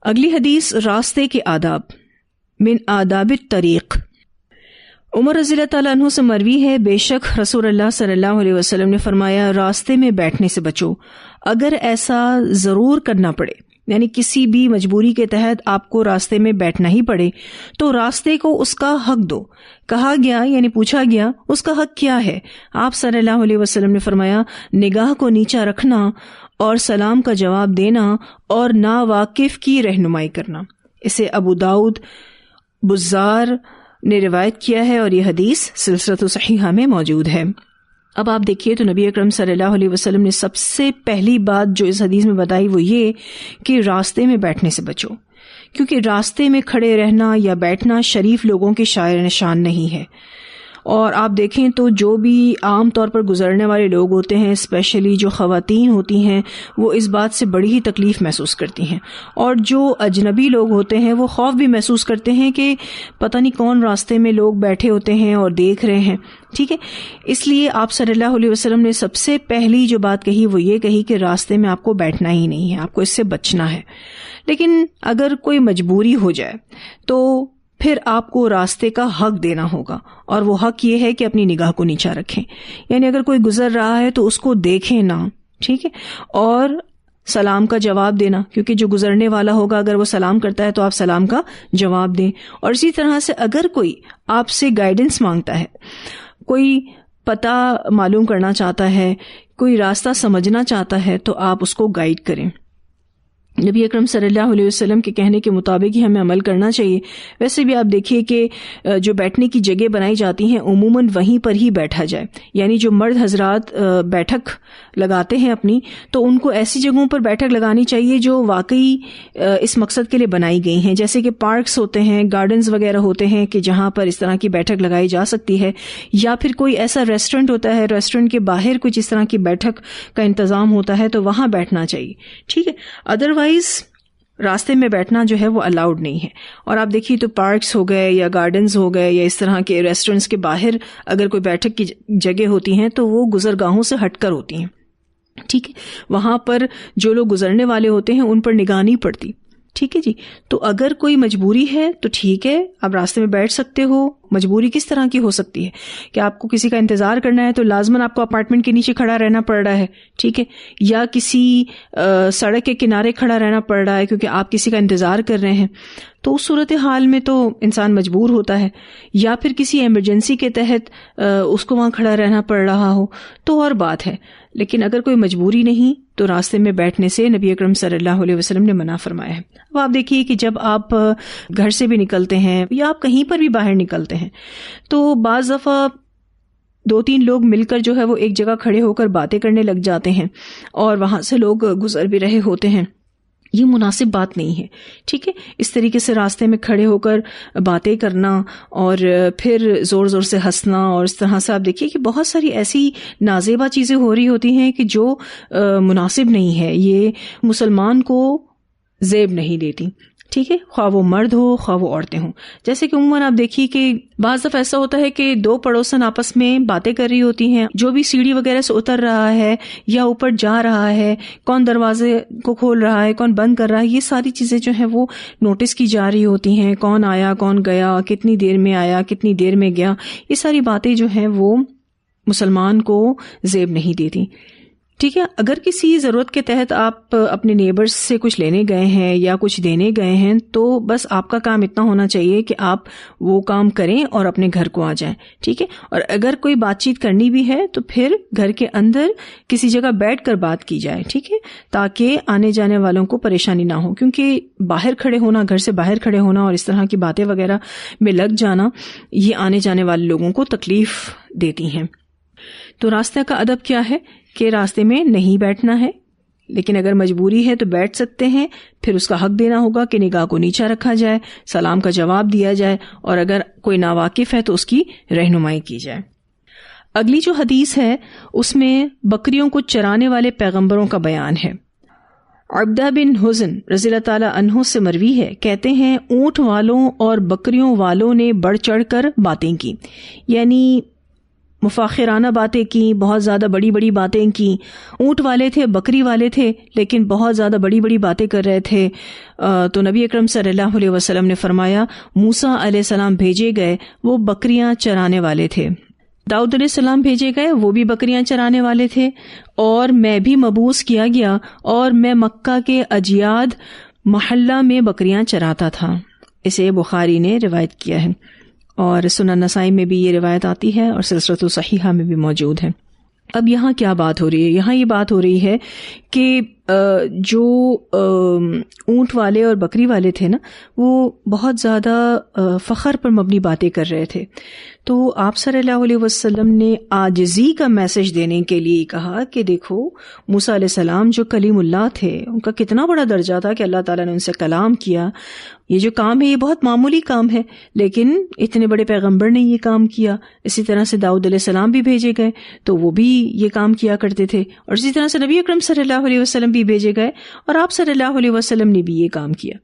اگلی حدیث راستے کے آداب، من آداب الطریق۔ عمر رضی اللہ تعالیٰ عنہ سے مروی ہے، بے شک رسول اللہ صلی اللہ علیہ وسلم نے فرمایا راستے میں بیٹھنے سے بچو، اگر ایسا ضرور کرنا پڑے، یعنی کسی بھی مجبوری کے تحت آپ کو راستے میں بیٹھنا ہی پڑے تو راستے کو اس کا حق دو۔ کہا گیا یعنی پوچھا گیا اس کا حق کیا ہے؟ آپ صلی اللہ علیہ وسلم نے فرمایا نگاہ کو نیچا رکھنا اور سلام کا جواب دینا اور ناواقف کی رہنمائی کرنا۔ اسے ابو داؤد بزار نے روایت کیا ہے اور یہ حدیث سلسلۃ صحیحہ میں موجود ہے۔ اب آپ دیکھیے تو نبی اکرم صلی اللہ علیہ وسلم نے سب سے پہلی بات جو اس حدیث میں بتائی وہ یہ کہ راستے میں بیٹھنے سے بچو، کیونکہ راستے میں کھڑے رہنا یا بیٹھنا شریف لوگوں کے شائر نشان نہیں ہے۔ اور آپ دیکھیں تو جو بھی عام طور پر گزرنے والے لوگ ہوتے ہیں، اسپیشلی جو خواتین ہوتی ہیں، وہ اس بات سے بڑی ہی تکلیف محسوس کرتی ہیں، اور جو اجنبی لوگ ہوتے ہیں وہ خوف بھی محسوس کرتے ہیں کہ پتہ نہیں کون راستے میں لوگ بیٹھے ہوتے ہیں اور دیکھ رہے ہیں، ٹھیک ہے۔ اس لیے آپ صلی اللہ علیہ وسلم نے سب سے پہلی جو بات کہی وہ یہ کہی کہ راستے میں آپ کو بیٹھنا ہی نہیں ہے، آپ کو اس سے بچنا ہے۔ لیکن اگر کوئی مجبوری ہو جائے تو پھر آپ کو راستے کا حق دینا ہوگا، اور وہ حق یہ ہے کہ اپنی نگاہ کو نیچا رکھیں، یعنی اگر کوئی گزر رہا ہے تو اس کو دیکھیں نہ، ٹھیک ہے، اور سلام کا جواب دینا، کیونکہ جو گزرنے والا ہوگا اگر وہ سلام کرتا ہے تو آپ سلام کا جواب دیں۔ اور اسی طرح سے اگر کوئی آپ سے گائیڈنس مانگتا ہے، کوئی پتہ معلوم کرنا چاہتا ہے، کوئی راستہ سمجھنا چاہتا ہے تو آپ اس کو گائیڈ کریں۔ نبی اکرم صلی اللہ علیہ وسلم کے کہنے کے مطابق ہی ہمیں عمل کرنا چاہیے۔ ویسے بھی آپ دیکھیے کہ جو بیٹھنے کی جگہ بنائی جاتی ہیں عموماً وہیں پر ہی بیٹھا جائے، یعنی جو مرد حضرات بیٹھک لگاتے ہیں اپنی، تو ان کو ایسی جگہوں پر بیٹھک لگانی چاہیے جو واقعی اس مقصد کے لیے بنائی گئی ہیں، جیسے کہ پارکس ہوتے ہیں، گارڈنز وغیرہ ہوتے ہیں کہ جہاں پر اس طرح کی بیٹھک لگائی جا سکتی ہے، یا پھر کوئی ایسا ریسٹورنٹ ہوتا ہے، ریسٹورنٹ کے باہر کچھ اس طرح کی بیٹھک کا انتظام ہوتا ہے تو وہاں بیٹھنا چاہیے، ٹھیک ہے۔ ادروائز راستے میں بیٹھنا جو ہے وہ الاؤڈ نہیں ہے۔ اور آپ دیکھیے تو پارکس ہو گئے یا گارڈنز ہو گئے یا اس طرح کے ریسٹورنٹس کے باہر اگر کوئی بیٹھک کی جگہ ہوتی ہیں تو وہ گزرگاہوں سے ہٹ کر ہوتی ہیں، ٹھیک ہے، وہاں پر جو لوگ گزرنے والے ہوتے ہیں ان پر نگاہ نہیں پڑتی، ٹھیک ہے جی۔ تو اگر کوئی مجبوری ہے تو ٹھیک ہے، آپ راستے میں بیٹھ سکتے ہو۔ مجبوری کس طرح کی ہو سکتی ہے کہ آپ کو کسی کا انتظار کرنا ہے تو لازماً آپ کو اپارٹمنٹ کے نیچے کھڑا رہنا پڑ رہا ہے، ٹھیک ہے، یا کسی سڑک کے کنارے کھڑا رہنا پڑ رہا ہے کیونکہ آپ کسی کا انتظار کر رہے ہیں، تو اس صورتحال میں تو انسان مجبور ہوتا ہے، یا پھر کسی ایمرجنسی کے تحت اس کو وہاں کھڑا رہنا پڑ رہا ہو تو اور بات ہے۔ لیکن اگر کوئی مجبوری نہیں تو راستے میں بیٹھنے سے نبی اکرم صلی اللہ علیہ وسلم نے منع فرمایا ہے۔ اب آپ دیکھیے کہ جب آپ گھر سے بھی نکلتے ہیں یا آپ کہیں پر بھی باہر نکلتے ہیں تو بعض دفعہ 2-3 لوگ مل کر جو ہے وہ ایک جگہ کھڑے ہو کر باتیں کرنے لگ جاتے ہیں اور وہاں سے لوگ گزر بھی رہے ہوتے ہیں، یہ مناسب بات نہیں ہے، ٹھیک ہے۔ اس طریقے سے راستے میں کھڑے ہو کر باتیں کرنا اور پھر زور زور سے ہنسنا، اور اس طرح سے آپ دیکھیے کہ بہت ساری ایسی نازیبا چیزیں ہو رہی ہوتی ہیں کہ جو مناسب نہیں ہے، یہ مسلمان کو زیب نہیں دیتی، ٹھیک ہے، خواہ وہ مرد ہو خواہ وہ عورتیں ہوں۔ جیسے کہ عموماً آپ دیکھیے کہ بعض دفعہ ایسا ہوتا ہے کہ 2 پڑوسن آپس میں باتیں کر رہی ہوتی ہیں، جو بھی سیڑھی وغیرہ سے اتر رہا ہے یا اوپر جا رہا ہے، کون دروازے کو کھول رہا ہے کون بند کر رہا ہے، یہ ساری چیزیں جو ہیں وہ نوٹس کی جا رہی ہوتی ہیں، کون آیا کون گیا، کتنی دیر میں آیا کتنی دیر میں گیا، یہ ساری باتیں جو ہیں وہ مسلمان کو زیب نہیں دیتی، ٹھیک ہے۔ اگر کسی ضرورت کے تحت آپ اپنے نیبرز سے کچھ لینے گئے ہیں یا کچھ دینے گئے ہیں تو بس آپ کا کام اتنا ہونا چاہیے کہ آپ وہ کام کریں اور اپنے گھر کو آ جائیں، ٹھیک ہے۔ اور اگر کوئی بات چیت کرنی بھی ہے تو پھر گھر کے اندر کسی جگہ بیٹھ کر بات کی جائے، ٹھیک ہے، تاکہ آنے جانے والوں کو پریشانی نہ ہو، کیونکہ باہر کھڑے ہونا، گھر سے باہر کھڑے ہونا اور اس طرح کی باتیں وغیرہ میں لگ جانا یہ آنے جانے والے لوگوں کو تکلیف دیتی ہیں۔ تو راستے کا ادب کیا ہے کہ راستے میں نہیں بیٹھنا ہے، لیکن اگر مجبوری ہے تو بیٹھ سکتے ہیں، پھر اس کا حق دینا ہوگا کہ نگاہ کو نیچا رکھا جائے، سلام کا جواب دیا جائے، اور اگر کوئی ناواقف ہے تو اس کی رہنمائی کی جائے۔ اگلی جو حدیث ہے اس میں بکریوں کو چرانے والے پیغمبروں کا بیان ہے۔ عبدہ بن حزن رضی اللہ تعالی عنہ سے مروی ہے، کہتے ہیں اونٹ والوں اور بکریوں والوں نے بڑھ چڑھ کر باتیں کی، یعنی مفاخرانہ باتیں کی، بہت زیادہ بڑی بڑی باتیں کی. اونٹ والے تھے، بکری والے تھے، لیکن بہت زیادہ بڑی بڑی باتیں کر رہے تھے. تو نبی اکرم صلی اللہ علیہ وسلم نے فرمایا موسیٰ علیہ السلام بھیجے گئے وہ بکریاں چرانے والے تھے، داؤد علیہ السلام بھیجے گئے وہ بھی بکریاں چرانے والے تھے، اور میں بھی مبعوث کیا گیا اور میں مکہ کے اجیاد محلہ میں بکریاں چراتا تھا. اسے بخاری نے روایت کیا ہے، اور سنن نسائی میں بھی یہ روایت آتی ہے، اور سلسلۃ صحیحہ میں بھی موجود ہے. اب یہاں کیا بات ہو رہی ہے؟ یہاں یہ بات ہو رہی ہے کہ جو اونٹ والے اور بکری والے تھے نا، وہ بہت زیادہ فخر پر مبنی باتیں کر رہے تھے. تو آپ صلی اللہ علیہ وسلم نے عاجزی کا میسج دینے کے لیے کہا کہ دیکھو موسیٰ علیہ السلام جو کلیم اللہ تھے، ان کا کتنا بڑا درجہ تھا کہ اللہ تعالیٰ نے ان سے کلام کیا. یہ جو کام ہے یہ بہت معمولی کام ہے، لیکن اتنے بڑے پیغمبر نے یہ کام کیا. اسی طرح سے داؤد علیہ السلام بھی بھیجے گئے تو وہ بھی یہ کام کیا کرتے تھے، اور اسی طرح سے نبی اکرم صلی اللہ علیہ وسلم بھی بھیجے گئے اور آپ صلی اللہ علیہ وسلم نے بھی یہ کام کیا.